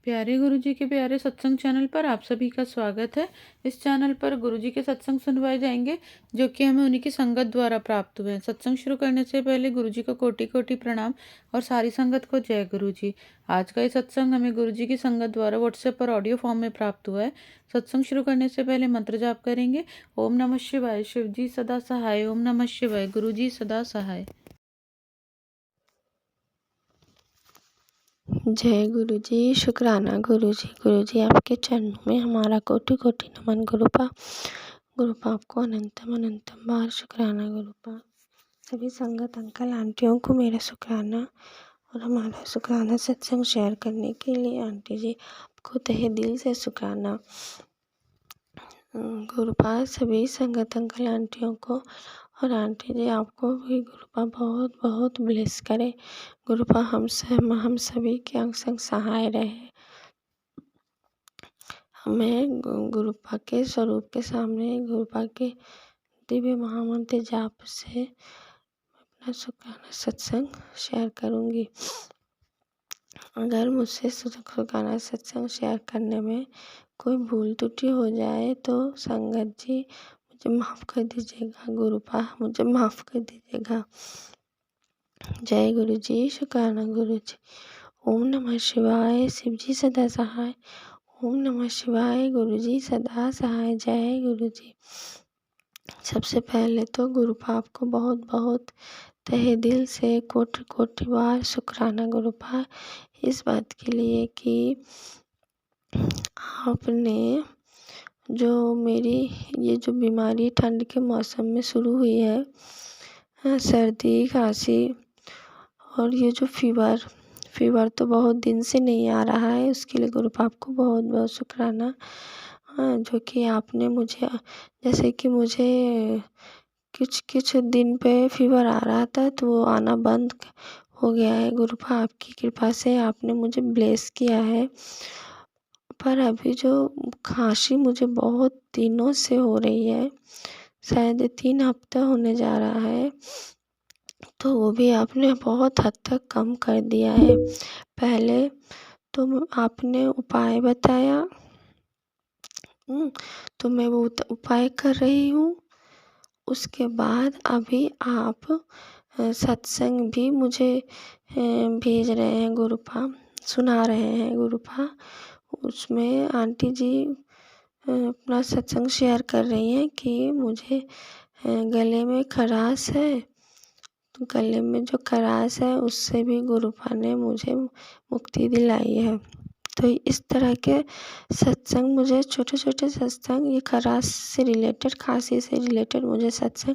प्यारे गुरुजी के प्यारे सत्संग चैनल पर आप सभी का स्वागत है। इस चैनल पर गुरुजी के सत्संग सुनवाए जाएंगे जो कि हमें उन्हीं की संगत द्वारा प्राप्त हुए हैं। सत्संग शुरू करने से पहले गुरुजी को कोटि कोटि प्रणाम और सारी संगत को जय गुरुजी। आज का ये सत्संग हमें गुरुजी की संगत द्वारा व्हाट्सएप पर ऑडियो फॉर्म में प्राप्त हुआ है। सत्संग शुरू करने से पहले मंत्र जाप करेंगे। ओम नमः शिवाय, शिव जी सदा सहाय। ओम नमः शिवाय, गुरुजी सदा सहाय। जय गुरुजी। शुक्राना गुरुजी। गुरुजी आपके चरणों में हमारा कोटि कोटि नमन। गुरुपा आपको अनंतम अनंतम बार शुक्राना गुरुपा। सभी संगत अंकल आंटियों को मेरा शुक्राना और हमारा शुक्राना सत्संग शेयर करने के लिए आंटी जी आपको तहे दिल से शुक्राना। गुरुपा सभी संगत अंकल आंटियों को और आंटी जी आपको भी गुरुपा बहुत बहुत ब्लेस करे। गुरुपा हम सभी के अंग संग सहाय रहे। हमें गुरुपा के स्वरूप के सामने गुरुपा के दिव्य महामंत्र जाप से अपना शुक्राना सत्संग शेयर करूँगी। अगर मुझसे शुक्राना सत्संग शेयर करने में कोई भूल त्रुटि हो जाए तो संगत जी मुझे माफ़ कर दीजिएगा। गुरुपा मुझे माफ़ कर दीजिएगा। जय गुरु जी। शुक्राना गुरु जी। ओम नमः शिवाय, शिव जी सदा सहाय। ओम नमः शिवाय, गुरु जी सदा सहाय। जय गुरु जी। सबसे पहले तो गुरुपा आपको बहुत बहुत तहे दिल से कोटि कोटि बार शुक्राना गुरुपा इस बात के लिए कि आपने जो मेरी ये जो बीमारी ठंड के मौसम में शुरू हुई है, सर्दी खांसी और ये जो फीवर तो बहुत दिन से नहीं आ रहा है, उसके लिए गुरुपा आपको बहुत बहुत शुक्राना। जो कि आपने मुझे जैसे कि मुझे कुछ दिन पे फीवर आ रहा था तो वो आना बंद हो गया है। गुरुपा आपकी कृपा से आपने मुझे ब्लेस किया है। पर अभी जो खांसी मुझे बहुत दिनों से हो रही है, शायद 3 हफ्ता होने जा रहा है, तो वो भी आपने बहुत हद तक कम कर दिया है। पहले तो आपने उपाय बताया, तो मैं वो उपाय कर रही हूँ। उसके बाद अभी आप सत्संग भी मुझे भेज रहे हैं गुरुपा, सुना रहे हैं गुरुपा। उसमें आंटी जी अपना सत्संग शेयर कर रही हैं कि मुझे गले में खराश है, तो गले में जो खराश है उससे भी गुरुपा ने मुझे मुक्ति दिलाई है। तो इस तरह के सत्संग मुझे छोटे छोटे सत्संग ये खराश से रिलेटेड, खांसी से रिलेटेड मुझे सत्संग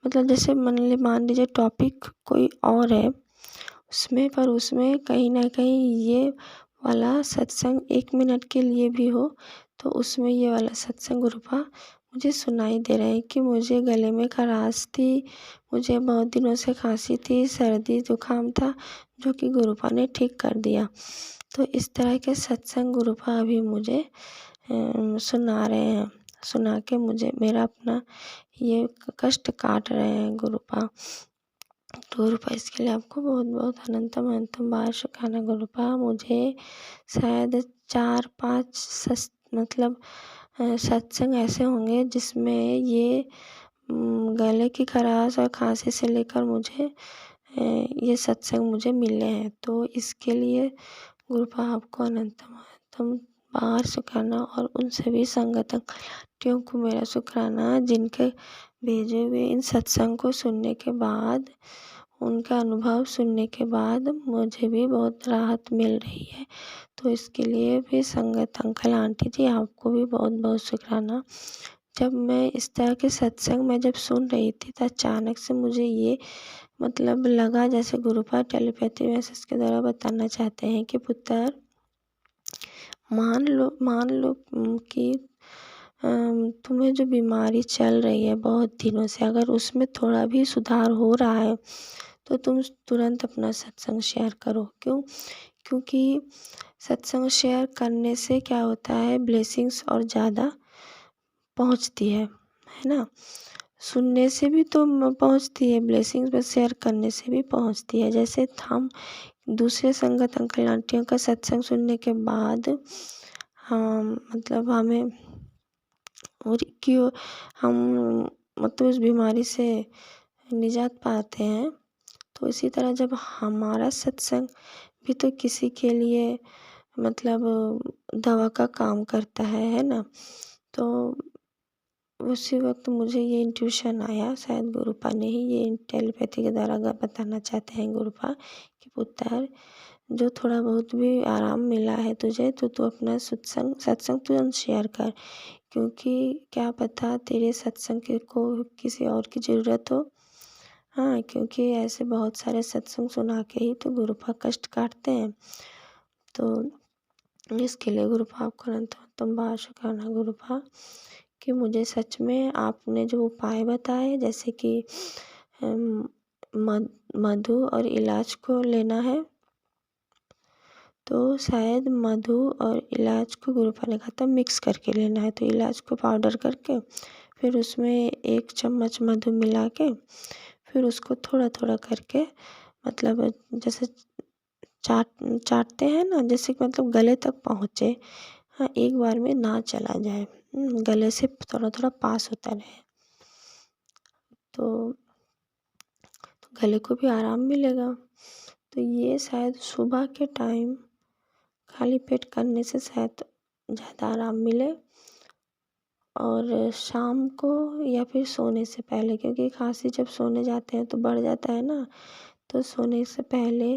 मतलब जैसे मान लीजिए टॉपिक कोई और है उसमें कहीं ना कहीं ये वाला सत्संग 1 मिनट के लिए भी हो तो उसमें ये वाला सत्संग गुरुपा मुझे सुनाई दे रहा है कि मुझे गले में खराश थी, मुझे बहुत दिनों से खांसी थी, सर्दी जुकाम था, जो कि गुरुपा ने ठीक कर दिया। तो इस तरह के सत्संग गुरुपा अभी मुझे सुना रहे हैं, सुना के मुझे मेरा अपना ये कष्ट काट रहे हैं गुरुपा। तो गुरुपा इसके लिए आपको बहुत बहुत अनंतम अनंतम बार शुक्राना गुरुपा। मुझे शायद 4-5 मतलब सत्संग ऐसे होंगे जिसमें ये गले की खराश और खांसी से लेकर मुझे ये सत्संग मुझे मिले हैं। तो इसके लिए गुरुपा आपको अनंतम अनंतम बार शुक्राना और उन सभी संगतियों को मेरा शुक्राना जिनके भेजे हुए इन सत्संग को सुनने के बाद, उनका अनुभव सुनने के बाद मुझे भी बहुत राहत मिल रही है। तो इसके लिए भी संगत अंकल आंटी जी आपको भी बहुत बहुत शुक्राना। जब मैं इस तरह के सत्संग में जब सुन रही थी तो अचानक से मुझे ये मतलब लगा जैसे गुरुपा टेलीपैथी मैसेज के द्वारा बताना चाहते हैं कि पुत्र मान लो कि तुम्हें जो बीमारी चल रही है बहुत दिनों से, अगर उसमें थोड़ा भी सुधार हो रहा है तो तुम तुरंत अपना सत्संग शेयर करो। क्योंकि सत्संग शेयर करने से क्या होता है, ब्लेसिंग्स और ज़्यादा पहुंचती है ना। सुनने से भी तो पहुंचती है ब्लेसिंग्स, बस शेयर करने से भी पहुंचती है। जैसे हम दूसरे संगत अंकल आंटियों का सत्संग सुनने के बाद मतलब हमें और क्यों हम मतलब उस बीमारी से निजात पाते हैं। तो इसी तरह जब हमारा सत्संग भी तो किसी के लिए मतलब दवा का काम करता है ना। तो उसी वक्त मुझे ये इंट्यूशन आया, शायद गुरुपा ने ही ये टेलीपैथी के द्वारा बताना चाहते हैं गुरुपा कि पुत्र, जो थोड़ा बहुत भी आराम मिला है तुझे तो तू अपना सत्संग तुरंत शेयर कर, क्योंकि क्या पता तेरे सत्संग को किसी और की ज़रूरत हो। हाँ, क्योंकि ऐसे बहुत सारे सत्संग सुना के ही तो गुरुपा कष्ट काटते हैं। तो इसके लिए गुरुपा आपको अनंतम बार शुक्राना गुरुपा कि मुझे सच में आपने जो उपाय बताए, जैसे कि मधु और इलाज को लेना है, तो शायद मधु और इलाज को गुरुपा ने कहा था मिक्स करके लेना है। तो इलाज को पाउडर करके फिर उसमें 1 चम्मच मधु मिला के फिर उसको थोड़ा थोड़ा करके मतलब जैसे चाटते हैं ना, जैसे कि मतलब गले तक पहुँचे। हाँ, एक बार में ना चला जाए, गले से थोड़ा थोड़ा पास होता रहे तो गले को भी आराम मिलेगा। तो ये शायद सुबह के टाइम खाली पेट करने से शायद ज़्यादा आराम मिले, और शाम को या फिर सोने से पहले, क्योंकि खांसी जब सोने जाते हैं तो बढ़ जाता है ना। तो सोने से पहले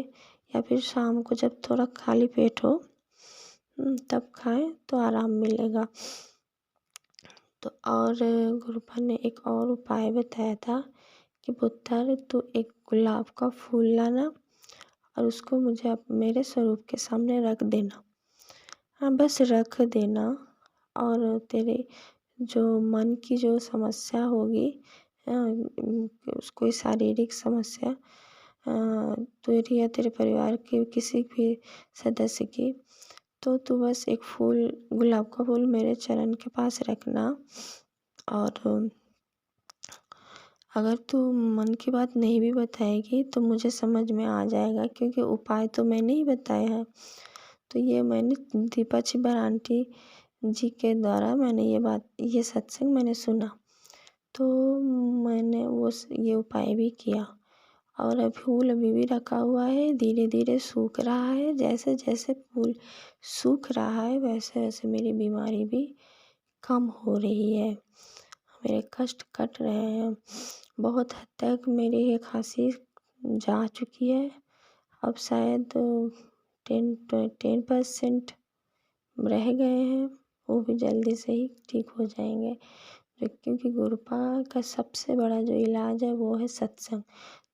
या फिर शाम को जब थोड़ा खाली पेट हो तब खाएं तो आराम मिलेगा। तो और गुरुपा ने एक और उपाय बताया था कि पुत्र, तू एक गुलाब का फूल लाना और उसको मुझे मेरे स्वरूप के सामने रख देना। हाँ, बस रख देना, और तेरे जो मन की जो समस्या होगी, कोई शारीरिक समस्या तेरी या तेरे परिवार के किसी भी सदस्य की, तो तू बस एक फूल, गुलाब का फूल मेरे चरण के पास रखना। और अगर तू मन की बात नहीं भी बताएगी तो मुझे समझ में आ जाएगा, क्योंकि उपाय तो मैंने ही बताया है। तो ये मैंने दीपा छिबर आंटी जी के द्वारा मैंने ये सत्संग मैंने सुना, तो मैंने ये उपाय भी किया। और फूल अभी भी रखा हुआ है, धीरे धीरे सूख रहा है। जैसे जैसे फूल सूख रहा है वैसे वैसे मेरी बीमारी भी कम हो रही है, मेरे कष्ट कट रहे हैं। बहुत हद तक मेरी ये खांसी जा चुकी है। अब शायद 10% रह गए हैं, वो भी जल्दी से ही ठीक हो जाएंगे। क्योंकि गुरुपा का सबसे बड़ा जो इलाज है वो है सत्संग।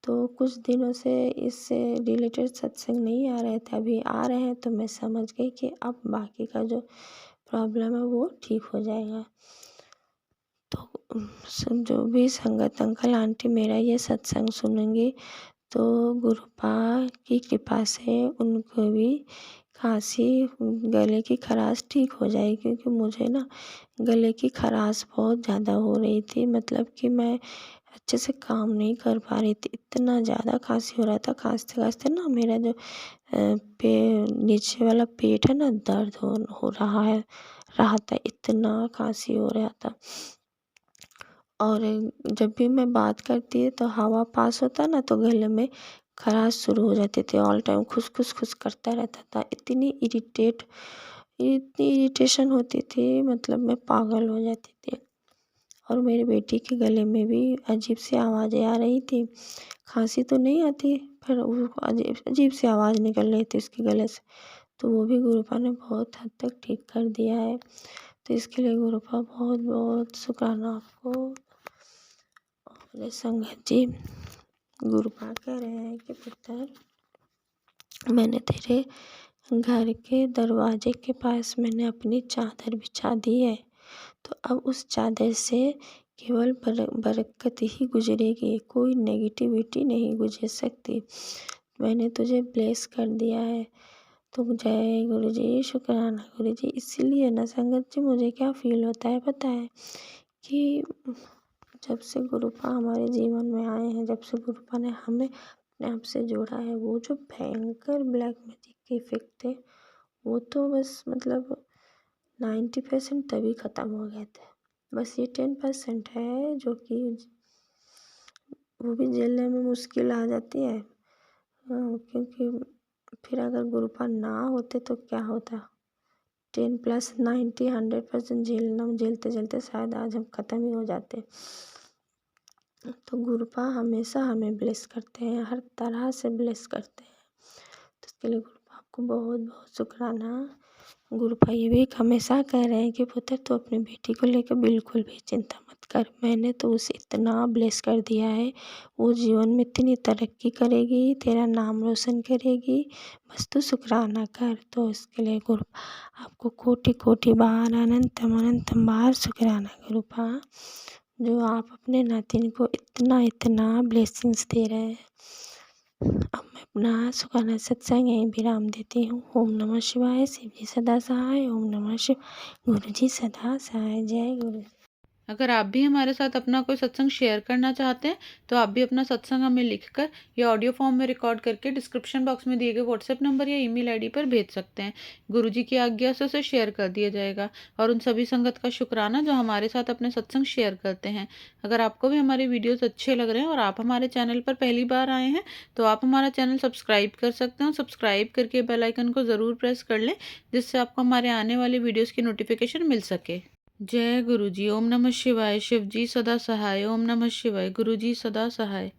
तो कुछ दिनों से इससे रिलेटेड सत्संग नहीं आ रहे थे, अभी आ रहे हैं, तो मैं समझ गई कि अब बाकी का जो प्रॉब्लम है वो ठीक हो जाएगा। तो जो भी संगत अंकल आंटी मेरा ये सत्संग सुनेंगे तो गुरुपा की कृपा से उनको भी खांसी, गले की खराश ठीक हो जाएगी। क्योंकि मुझे ना गले की खराश बहुत ज़्यादा हो रही थी, मतलब कि मैं अच्छे से काम नहीं कर पा रही थी, इतना ज़्यादा खांसी हो रहा था। खांसते खांसते ना मेरा जो नीचे वाला पेट है ना दर्द हो रहा था, इतना खांसी हो रहा था। और जब भी मैं बात करती तो हवा पास होता ना तो गले में खराश शुरू हो जाती थी, ऑल टाइम खुस करता रहता था। इतनी इरिटेशन होती थी, मतलब मैं पागल हो जाती थी। और मेरी बेटी के गले में भी अजीब सी आवाज़ें आ रही थी, खांसी तो नहीं आती पर वो अजीब सी आवाज़ निकल रही थी उसके गले से। तो वो भी गुरुपा ने बहुत हद तक ठीक कर दिया है। तो इसके लिए गुरुपा बहुत बहुत शुक्राना आपको। और संगत जी, गुरुपा कह रहे हैं कि पुत्र, मैंने तेरे घर के दरवाजे के पास मैंने अपनी चादर बिछा दी है, तो अब उस चादर से केवल बरकत ही गुजरेगी, कोई नेगेटिविटी नहीं गुजर सकती। मैंने तुझे ब्लेस कर दिया है। तो जय गुरु जी, शुक्राना गुरु जी। इसीलिए ना संगत जी, मुझे क्या फील होता है पता है कि जब से गुरुपा हमारे जीवन में आए हैं, जब से गुरुपा ने हमें अपने आप से जोड़ा है। वो जो भयंकर ब्लैक मैजिक के इफ़ेक्ट थे वो तो बस मतलब 90% तभी ख़त्म हो गए थे। बस ये 10% है जो कि वो भी झेलने में मुश्किल आ जाती है। क्योंकि फिर अगर गुरुपा ना होते तो क्या होता। 10 + 90 100% झेलते झेलते शायद आज हम ख़त्म ही हो जाते। तो गुरुपा हमेशा हमें ब्लेस करते हैं, हर तरह से ब्लेस करते हैं। तो इसके लिए गुरुपा आपको बहुत बहुत शुक्राना। गुरुपा ये भी हमेशा कह रहे हैं कि पुत्र तू अपनी बेटी को लेकर बिल्कुल भी चिंता मत कर, मैंने तो उसे इतना ब्लेस कर दिया है, वो जीवन में इतनी तरक्की करेगी, तेरा नाम रोशन करेगी, बस तू शुक्राना कर। तो इसके लिए गुरुपा आपको कोटि कोटि बार अनंतम अनंतम बार शुक्राना गुरुपा, जो आप अपने नातिन को इतना इतना ब्लेसिंग्स दे रहे हैं। अब मैं अपना शुक्राना सत्संग यहीं विराम देती हूँ। ओम नमः शिवाय। शिव जी सदा सहाय। ओम नमः शिवाय। गुरु जी सदा सहाय। जय गुरु। अगर आप भी हमारे साथ अपना कोई सत्संग शेयर करना चाहते हैं तो आप भी अपना सत्संग हमें लिखकर या ऑडियो फॉर्म में रिकॉर्ड करके डिस्क्रिप्शन बॉक्स में दिए गए व्हाट्सएप नंबर या ईमेल आईडी पर भेज सकते हैं। गुरुजी की आज्ञा से उसे शेयर कर दिया जाएगा। और उन सभी संगत का शुक्राना जो हमारे साथ अपने सत्संग शेयर करते हैं। अगर आपको भी हमारे वीडियोज़ अच्छे लग रहे हैं और आप हमारे चैनल पर पहली बार आए हैं तो आप हमारा चैनल सब्सक्राइब कर सकते हैं और सब्सक्राइब करके बेल आइकन को ज़रूर प्रेस कर लें, जिससे आपको हमारे आने वाले वीडियोज़ की नोटिफिकेशन मिल सके। जय गुरु जी। ओम नमः शिवाय। शिव जी सदा सहाय। ओम नमः शिवाय। गुरु जी सदा सहाय।